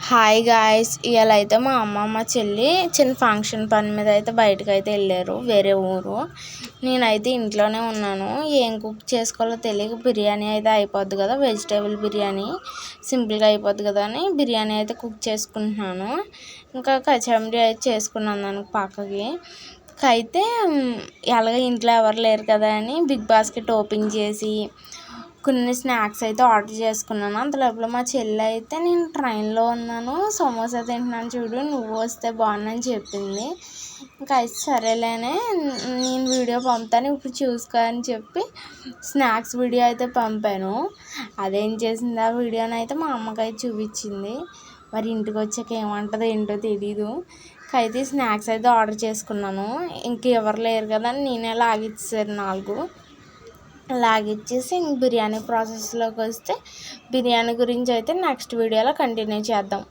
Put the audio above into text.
Hi guys, ఇవాళ అయితే మా అమ్మ మా చెల్లి చిన్న ఫంక్షన్ పని మీద అయితే బయటకు వెళ్ళారు, వేరే ఊరు. నేనైతే ఇంట్లోనే ఉన్నాను. ఏం కుక్ చేసుకోవాలో తెలియక బిర్యానీ అయితే అయిపోద్ది కదా, వెజిటేబుల్ బిర్యానీ సింపుల్గా అయిపోద్ది కదా అని బిర్యానీ అయితే కుక్ చేసుకుంటున్నాను. ఇంకా కచంబరి అయితే చేసుకున్నాను దానికి పక్కకి. అయితే ఎలాగ ఇంట్లో ఎవరు లేరు కదా అని బిగ్ బాస్కెట్ ఓపెన్ చేసి కొన్ని స్నాక్స్ అయితే ఆర్డర్ చేసుకున్నాను. అంతలోపల మా చెల్లి అయితే నేను ట్రైన్లో ఉన్నాను, సమోసా తింటున్నాను చూడు, నువ్వు వస్తే బాగుందని చెప్పింది. ఇంకా అయితే సరేలేనే, నేను వీడియో పంపుతాను ఇప్పుడు చూసుకో అని చెప్పి స్నాక్స్ వీడియో అయితే పంపాను. అదేం చేసింది, ఆ వీడియోని అయితే మా అమ్మకైతే చూపించింది. మరి ఇంటికి వచ్చాక ఏమంటుందో ఏంటో తెలీదు. అయితే స్నాక్స్ అయితే ఆర్డర్ చేసుకున్నాను. ఇంక ఎవరు లేరు కదా అని నేనే లాగిచ్చేసాను 4 లాగిచ్చేసి ఇంక బిర్యానీ ప్రాసెస్లోకి వస్తే బిర్యానీ గురించి అయితే నెక్స్ట్ వీడియోలో కంటిన్యూ చేద్దాం.